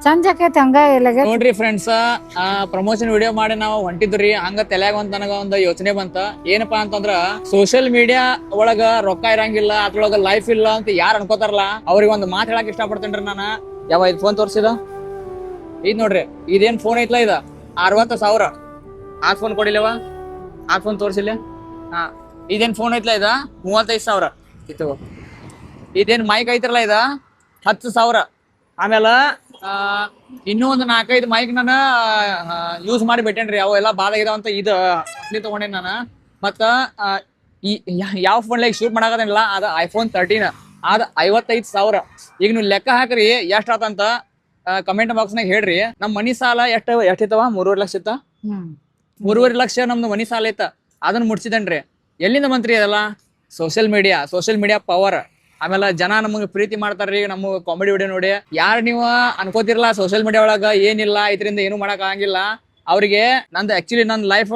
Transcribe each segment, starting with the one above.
ಚಂದ ಆಕೈತಿ ಹಂಗ ಇಲ್ಲಾಗ ನೋಡ್ರಿ ಫ್ರೆಂಡ್ಸ್, ಪ್ರಮೋಷನ್ ವಿಡಿಯೋ ಮಾಡಿ ನಾವು ಹೊಂಟಿದ್ರಿ. ಹಂಗ ತಲ್ಯಾಗ ನನಗ ಒಂದ್ ಯೋಚನೆ ಬಂತ. ಏನಪ್ಪಾ ಅಂತಂದ್ರ ಸೋಶಿಯಲ್ ಮೀಡಿಯಾ ಒಳಗ ರೊಕ್ಕ ಇರಂಗಿಲ್ಲ, ಅದ್ರೊಳಗ ಲೈಫ್ ಇಲ್ಲ ಅಂತ ಯಾರು ಅನ್ಕೋತಾರಲ್ಲ ಅವ್ರಿಗೆ ಒಂದ್ ಮಾತು ಹೇಳಕ್ ಇಷ್ಟಪಡ್ತೇನ್ರಿ ನಾನು. ಯಾವ ಇದ್ ಫೋನ್ ತೋರ್ಸಿದ ಇದ್ ನೋಡ್ರಿ, ಇದೇನ್ ಫೋನ್ ಐತ್ಲಾ, ಇದ 60,000. ಆ ಫೋನ್ ಕೊಡಿಲ್ಲವ, ಆ ಫೋನ್ ತೋರ್ಸಿಲ್ಲ. ಹಾ, ಇದೇನ್ ಫೋನ್ ಐತ್ಲಾ, ಇದ 35,000 ಇತ್ತು. ಇದೇನ್ ಮೈಕ್ ಐತ್ರಲ್ಲ, ಇದ 10,000. ಆಮೇಲೆ ಇನ್ನೂ ಒಂದು 4-5 ಮೈಕ್ ನಾನು ಯೂಸ್ ಮಾಡಿ ಬಿಟ್ಟೇನ್ರಿ. ಅವೆಲ್ಲ ಬಾಧ ಇದಾವಂತ ಇದು ಅಪ್ಲಿ ತಗೊಂಡೇನಿ ನಾನು. ಮತ್ತ ಯಾವ ಫೋನ್ ಲೈಕ್ ಶೂಟ್ ಮಾಡಾಕತ್ತೇನಿಲ್ಲ, ಅದ iPhone 13 ಅದ 55,000. ಈಗ ನೀವು ಲೆಕ್ಕ ಹಾಕ್ರಿ ಎಷ್ಟ್ ಆತಂತ ಕಮೆಂಟ್ ಬಾಕ್ಸ್ ನಾಗ ಹೇಳ್ರಿ. ನಮ್ ಮನಿ ಸಾಲ ಎಷ್ಟಿತ್ತವ? 3.5 ಲಕ್ಷ ಇತ್ತ. 3.5 ಲಕ್ಷ ನಮ್ದು ಮನಿ ಸಾಲ ಐತ. ಅದನ್ನ ಮುಟ್ಸಿದನ್ರಿ. ಎಲ್ಲಿಂದ ಬಂತ್ರಿ ಅದೆಲ್ಲ? Social media power. ಆಮೇಲೆ ಜನ ನಮಗೆ ಪ್ರೀತಿ ಮಾಡ್ತಾರ್ರಿ ನಮ್ಮ ಕಾಮಿಡಿ ವಿಡಿಯೋ ನೋಡಿ. ಯಾರು ನೀವು ಅನ್ಕೋತಿರಲ್ಲ ಸೋಷಿಯಲ್ ಮೀಡಿಯಾ ಒಳಗ ಏನಿಲ್ಲ, ಇದರಿಂದ ಏನು ಮಾಡಕ್ ಆಗಂಗಿಲ್ಲ, ಅವ್ರಿಗೆ ನಂದು ಆಕ್ಚುಲಿ ನನ್ನ ಲೈಫ್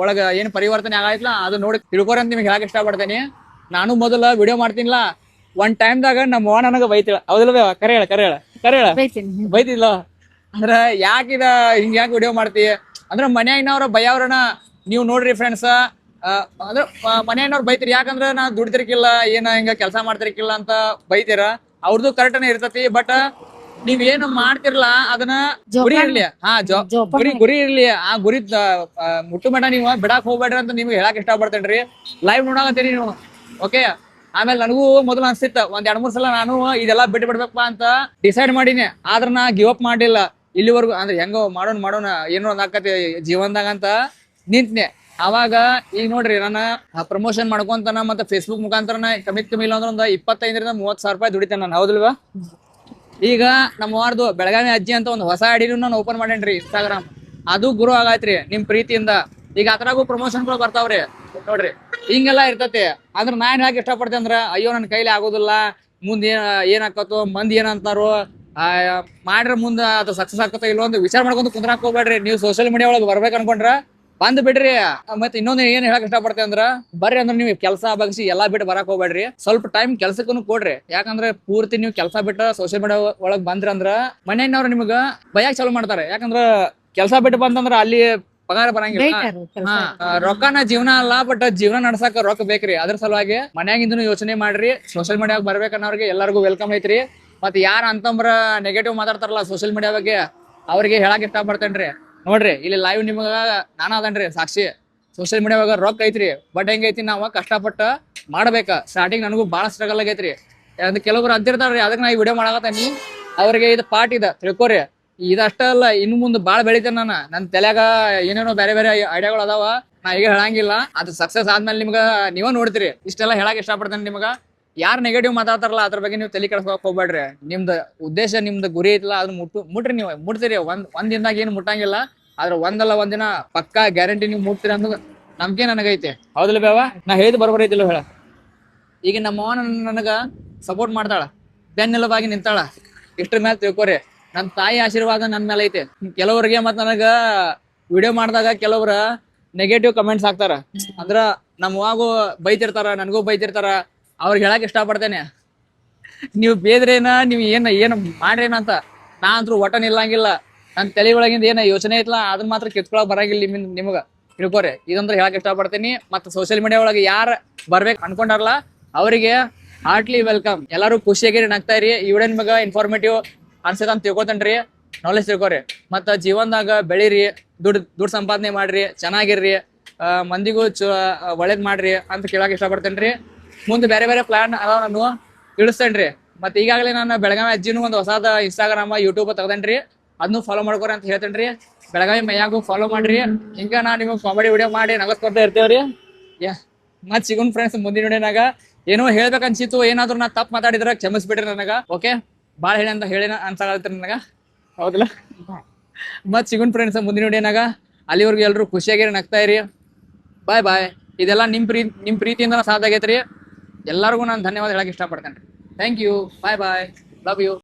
ಒಳಗ ಏನ್ ಪರಿವರ್ತನೆ ಆಗೈತ್ಲ ಅದು ನೋಡಿ ತಿಳ್ಕೊರ ಅಂತ ನಿಮ್ಗೆ ಹೇಳಕ್ ಇಷ್ಟಪಡ್ತೇನೆ. ನಾನು ಮೊದಲ ವಿಡಿಯೋ ಮಾಡ್ತೀನಿಲ್ಲ, ಒಂದ್ ಟೈಮ್ದಾಗ ನಮ್ಮ ಅವ್ವ ನನಗ ಬೈತಿಳ. ಹೌದಿಲ್ಲ? ಕರೆ ಹೇಳ ಬೈತಿಲ್ಲ ಅಂದ್ರ ಯಾಕಿದ ಹಿಂಗ ಯಾಕೆ ವಿಡಿಯೋ ಮಾಡ್ತಿ ಅಂದ್ರ ಮನ್ಯಾಗಿನವ್ರ ಭಯವ್ರನ ನೀವು ನೋಡ್ರಿ ಫ್ರೆಂಡ್ಸ್. ಅಂದ್ರ ಮನೆಯವ್ರು ಬೈತಿರಿ, ಯಾಕಂದ್ರ ನಾ ದುಡ್ತಿರ್ಕಿಲ್ಲ, ಏನ ಹಿಂಗ ಕೆಲಸ ಮಾಡ್ತಿರ್ಕಿಲ್ಲ ಅಂತ ಬೈತೀರ. ಅವ್ರದ್ದು ಕರೆಕ್ಟ್ನೇ ಇರ್ತತಿ. ಬಟ್ ನೀವ್ ಏನು ಮಾಡ್ತಿರ್ಲಾ ಅದನ್ನ ಗುರಿ ಇರ್ಲಿ. ಗುರಿ ಇರ್ಲಿ. ಆ ಗುರಿ ಮುಟ್ಟು ಮಟ ನೀವು ಬಿಡಾಕ್ ಹೋಗ್ಬೇಡ್ರಿ ಅಂತ ನಿಮ್ಗೆ ಹೇಳಕ್ ಇಷ್ಟಪಡ್ತೇನ್ರಿ. ಲೈವ್ ನೋಡಾಕತ್ತೀರಿ ನೀವು, ಓಕೆ? ಆಮೇಲೆ ನನಗೂ ಮೊದಲು ಅನ್ಸಿತ್ತ ಒಂದ್ 2-3 ಸಲ ನಾನು ಇದೆಲ್ಲ ಬಿಟ್ಟು ಬಿಡ್ಬೇಕಪ್ಪ ಅಂತ ಡಿಸೈಡ್ ಮಾಡೀನಿ. ಆದ್ರ ನಾ ಗಿವ್ ಅಪ್ ಮಾಡಿಲ್ಲ ಇಲ್ಲಿವರೆಗೂ. ಅಂದ್ರೆ ಹೆಂಗೋ ಮಾಡೋಣ ಏನೋ ಒಂದ್ ಆಕತಿ ಜೀವನದಾಗ ಅಂತ ನಿಂತ್ನೆ. ಅವಾಗ ಈಗ ನೋಡ್ರಿ, ನಾನು ಪ್ರಮೋಷನ್ ಮಾಡ್ಕೊಂತಾನ ಮತ್ತೆ ಫೇಸ್ಬುಕ್ ಮುಖಾಂತರನ ಕಮ್ಮಿ ಇಲ್ಲ ಅಂದ್ರೆ ಒಂದು 25,000-30,000 ರೂಪಾಯಿ ದುಡಿತೇನೆ ನಾನು. ಹೌದಿಲ್ವಾ? ಈಗ ನಮ್ಮ ವಾರದು ಬೆಳಗಾವಿ ಅಜ್ಜಿ ಅಂತ ಒಂದು ಹೊಸ ಐಡಿನೂ ನಾನು ಓಪನ್ ಮಾಡೇನ್ರಿ, ಇನ್ಸ್ಟಾಗ್ರಾಮ್. ಅದು ಗುರು ಆಗೈತ್ರಿ ನಿಮ್ ಪ್ರೀತಿಯಿಂದ. ಈಗ ಅದ್ರಾಗೂ ಪ್ರಮೋಷನ್ಗಳು ಬರ್ತಾವ್ರಿ ನೋಡ್ರಿ. ಹಿಂಗೆಲ್ಲಾ ಇರ್ತತಿ. ಅಂದ್ರ ನಾನ್ ಯಾಕೆ ಇಷ್ಟಪಡ್ತೇನೆ ಅಂದ್ರ, ಅಯ್ಯೋ ನನ್ನ ಕೈಲಿ ಆಗೋದಿಲ್ಲ, ಮುಂದೆ ಏನಾಕತ್ತೋ, ಮಂದಿ ಏನಂತಾರೋ, ಮಾಡ್ರ ಮುಂದ ಅದು ಸಕ್ಸಸ್ ಆಕತ್ತೋ ಇಲ್ಲೋ ಅಂತ ವಿಚಾರ ಮಾಡ್ಕೊಂತ ಕುಂದ್ರಾಕ್ ಹೋಗ್ಬೇಡ್ರಿ. ನೀವು ಸೋಷಿಯಲ್ ಮೀಡಿಯಾ ಒಳಗೆ ಬರ್ಬೇಕು ಅನ್ಕೊಂಡ್ರ ಬಂದ್ ಬಿಡ್ರಿ. ಮತ್ತೆ ಇನ್ನೊಂದು ಏನ್ ಹೇಳಕ್ ಇಷ್ಟಪಡ್ತೇನೆ ಅಂದ್ರ, ಬರ್ರಿ ಅಂದ್ರೆ ನೀವು ಕೆಲಸ ಬಗ್ಸಿ ಎಲ್ಲಾ ಬಿಟ್ಟು ಬರಕ್ ಹೋಗ್ಬೇಡ್ರಿ. ಸ್ವಲ್ಪ ಟೈಮ್ ಕೆಲ್ಸಕ್ಕೂ ಕೊಡ್ರಿ. ಯಾಕಂದ್ರೆ ಪೂರ್ತಿ ನೀವು ಕೆಲಸ ಬಿಟ್ಟು ಸೋಷಿಯಲ್ ಮೀಡಿಯಾ ಒಳಗ್ ಬಂದ್ರ ಅಂದ್ರ ಮನೆಯವ್ರು ನಿಮ್ಗ ಭಯಕ್ ಚಾಲು ಮಾಡ್ತಾರೆ. ಯಾಕಂದ್ರ ಕೆಲಸ ಬಿಟ್ಟು ಬಂದಂದ್ರ ಅಲ್ಲಿ ಪಗಾರ ಬರಂಗಿಲ್ಲ. ರೊಕ್ಕನ ಜೀವನ ಅಲ್ಲ, ಬಟ್ ಜೀವನ ನಡ್ಸಕ್ ರೊಕ್ಕ ಬೇಕ್ರಿ. ಅದ್ರ ಸಲುವಾಗಿ ಮನ್ಯಾಗಿಂದನು ಯೋಚನೆ ಮಾಡ್ರಿ. ಸೋಷಿಯಲ್ ಮೀಡಿಯಾಗ ಬರ್ಬೇಕನ್ನೋರ್ಗೆ ಎಲ್ಲರಿಗೂ ವೆಲ್ಕಮ್ ಐತ್ರಿ. ಮತ್ ಯಾರ ಅಂತಂಬ್ರ ನೆಗೆಟಿವ್ ಮಾತಾಡ್ತಾರಲ್ಲ ಸೋಷಿಯಲ್ ಮೀಡಿಯಾ ಬಗ್ಗೆ, ಅವ್ರಿಗೆ ಹೇಳಕ್ ಇಷ್ಟಪಡ್ತೇನ್ರಿ. ನೋಡ್ರಿ, ಇಲ್ಲಿ ಲೈವ್ ನಿಮಗ ನಾನ ಅದನ್ರಿ ಸಾಕ್ಷಿ. ಸೋಷಿಯಲ್ ಮೀಡಿಯಾವಾಗ ರೊಕ್ಕ ಐತ್ರಿ, ಬಟ್ ಹೆಂಗೈತಿ ನಾವ ಕಷ್ಟಪಟ್ಟ ಮಾಡ್ಬೇಕ. ಸ್ಟಾರ್ಟಿಂಗ್ ನನಗೂ ಬಾಳ ಸ್ಟ್ರಗಲ್ ಆಗೈತ್ರಿ. ಕೆಲವ್ರು ಅಂತಿರ್ತಾರ್ರಿ, ಅದಕ್ಕೆ ನಾ ಈ ವಿಡಿಯೋ ಮಾಡಾಕತ್ತೀನಿ. ಅವ್ರಿಗೆ ಇದು ಪಾರ್ಟ್ ಇದ ತಿಳ್ಕೊರಿ. ಇದಷ್ಟ ಅಲ್ಲ, ಇನ್ನು ಮುಂದೆ ಬಾಳ ಬೆಳಿತೇನೆ ನಾನು. ನನ್ ತಲೆಯಾಗ ಏನೇನೋ ಬೇರೆ ಐಡಿಯಾಗಳು ಅದಾವ, ನಾ ಈಗ ಹೇಳಂಗಿಲ್ಲ. ಅದು ಸಕ್ಸಸ್ ಆದ್ಮೇಲೆ ನಿಮ್ಗ ನೀವ ನೋಡ್ತೀರಿ. ಇಷ್ಟೆಲ್ಲ ಹೇಳಕ್ ಇಷ್ಟಪಡ್ತೇನೆ ನಿಮ್ಗ. ಯಾರು ನೆಗೆಟಿವ್ ಮಾತಾಡ್ತಾರಲ್ಲ ಅದ್ರ ಬಗ್ಗೆ ನೀವು ತಲೆ ಕೆಡ್ಸ್ಕೊಕ್ ಹೋಗ್ಬೇಡ್ರಿ. ನಿಮ್ದು ಉದ್ದೇಶ, ನಿಮ್ದು ಗುರಿ ಐತಿಲ್ಲ, ಅದನ್ನ ಮುಟ್ರಿ. ನೀವು ಮುಟ್ತೀರಿ. ಒಂದ್ ದಿನದಾಗ ಏನು ಮುಟ್ಟಂಗಿಲ್ಲ, ಆದ್ರೆ ಒಂದಲ್ಲ ಒಂದಿನ ಪಕ್ಕಾ ಗ್ಯಾರಂಟಿ ನೀವು ಮುಟ್ತೀರಿ ಅಂತ ನಂಬಿಕೆ ನನಗೈತೆ. ಹೌದಿಲ್ಲ ಬೇವ? ನಾ ಹೇಳಿದ್ ಬರೋಬರ್ ಐತಿಲ್ಲ ಹೇಳ. ಈಗ ನಮ್ಮ ನನಗ ಸಪೋರ್ಟ್ ಮಾಡ್ತಾಳ, ಬೆನ್ನೆಲುಬಾಗಿ ನಿಂತಾಳ. ಇಷ್ಟ್ರ ಮೇಲೆ ತಿಳ್ಕೊರಿ, ನನ್ನ ತಾಯಿ ಆಶೀರ್ವಾದ ನನ್ ಮೇಲೆ ಐತೆ. ಕೆಲವ್ರಿಗೆ ಮತ್ ನನಗ ವಿಡಿಯೋ ಮಾಡಿದಾಗ ಕೆಲವ್ರ ನೆಗೆಟಿವ್ ಕಮೆಂಟ್ಸ್ ಹಾಕ್ತಾರ. ಅಂದ್ರ ನಮ್ಮವಾಗೂ ಬೈತಿರ್ತಾರ, ನನಗೂ ಬೈತಿರ್ತಾರ. ಅವ್ರಿಗೆ ಹೇಳಕ್ ಇಷ್ಟಪಡ್ತೇನೆ, ನೀವು ಬೇದ್ರೇನ, ನೀವು ಏನ್ ಮಾಡ್ರೇನ ಅಂತ. ನಾ ಅಂತೂ ಒಟ್ಟ ನಿಲ್ಲಂಗಿಲ್ಲ. ನನ್ ತಲೆ ಒಳಗಿಂದ ಏನ ಯೋಚನೆ ಐತ್ಲಾ ಅದನ್ನ ಮಾತ್ರ ಕಿತ್ಕೊಳಕ್ ಬರಂಗಿಲ್ಲ ನಿಮ್ಗ. ತಿಳ್ಕೊರಿ, ಇದಂದ್ರೆ ಹೇಳಕ್ ಇಷ್ಟಪಡ್ತೀನಿ. ಮತ್ತೆ ಸೋಷಿಯಲ್ ಮೀಡಿಯಾ ಒಳಗೆ ಯಾರ ಬರ್ಬೇಕು ಅನ್ಕೊಂಡಾರಲ್ಲ ಅವರಿಗೆ ಹಾರ್ಟ್ಲಿ ವೆಲ್ಕಮ್. ಎಲ್ಲಾರು ಖುಷಿಯಾಗಿರಿ, ನಗ್ತಾ ಇರಿ. ಈ ವಿಡಿಯೋ ನಿಮಗ ಇನ್ಫಾರ್ಮೇಟಿವ್ ಅನ್ಸದ ಅಂತ ತಿಳ್ಕೊತೇನ್ರಿ. ನಾಲೆಜ್ ತಿಳ್ಕೊರಿ. ಮತ್ತ ಜೀವನದಾಗ ಬೆಳೀರಿ, ದುಡ್ಡು ಸಂಪಾದನೆ ಮಾಡ್ರಿ, ಚೆನ್ನಾಗಿರ್ರಿ, ಮಂದಿಗೂ ಒಳ್ಳೇದ್ ಮಾಡ್ರಿ ಅಂತ ಕೇಳಕ್ ಇಷ್ಟಪಡ್ತೇನ್ರಿ. ಮುಂದೆ ಬೇರೆ ಪ್ಲಾನ್ ಅದಾವ, ನಾನು ತಿಳಿಸ್ತೇನ್ರಿ. ಮತ್ತೆ ಈಗಾಗಲೇ ನಾನು ಬೆಳಗಾವಿ ಅಜ್ಜಿನೂ ಒಂದು ಹೊಸದ ಇನ್ಸ್ಟಾಗ್ರಾಮ್ ಯೂಟ್ಯೂಬ್ ತಗದೇನ್ರಿ, ಅದನ್ನು ಫಾಲೋ ಮಾಡ್ಕೋರಿ ಅಂತ ಹೇಳ್ತೇನ್ರಿ. ಬೆಳಗಾವಿ ಮೈಯಾಗೂ ಫಾಲೋ ಮಾಡ್ರಿ. ಹಿಂಗ ನಾ ನಿಮ್ಗೆ ಕಾಮಿಡಿ ವಿಡಿಯೋ ಮಾಡಿ ನಗಸ್ಕೊಡ್ತಾ ಇರ್ತೇವ್ರಿ. ಮತ್ ಸಿಗೋನ್ ಫ್ರೆಂಡ್ಸ್ ಮುಂದಿನ ವಿಡಿಯೋನಾಗ. ಏನೋ ಹೇಳ್ಬೇಕನ್ಸಿತ್ತು, ಏನಾದ್ರು ನಾ ತಪ್ಪು ಮಾತಾಡಿದ್ರ ಕ್ಷಮಿಸ್ಬಿಡ್ರಿ ನನಗ, ಓಕೆ? ಬಾಳ ಹೇಳಿ ಅನ್ಸಾಗತ್ರಿ ನನಗ. ಹೌದಿಲ್ಲ? ಮತ್ ಸಿಗೋನ್ ಫ್ರೆಂಡ್ಸ್ ಮುಂದಿನ ವಿಡಿಯೋನಾಗ. ಅಲ್ಲಿವರೆಗೂ ಎಲ್ರು ಖುಷಿಯಾಗಿರಿ, ನಗ್ತಾ ಇರಿ. ಬಾಯ್. ಇದೆಲ್ಲ ನಿಮ್ ಪ್ರೀತಿಯಿಂದ ಸಾಧ್ಯ ಆಗೈತ್ರಿ. ಎಲ್ಲರಿಗೂ ನಾನು ಧನ್ಯವಾದ ಹೇಳಕ್ ಇಷ್ಟಪಡ್ತೇನೆ. Thank you. Bye. Love you.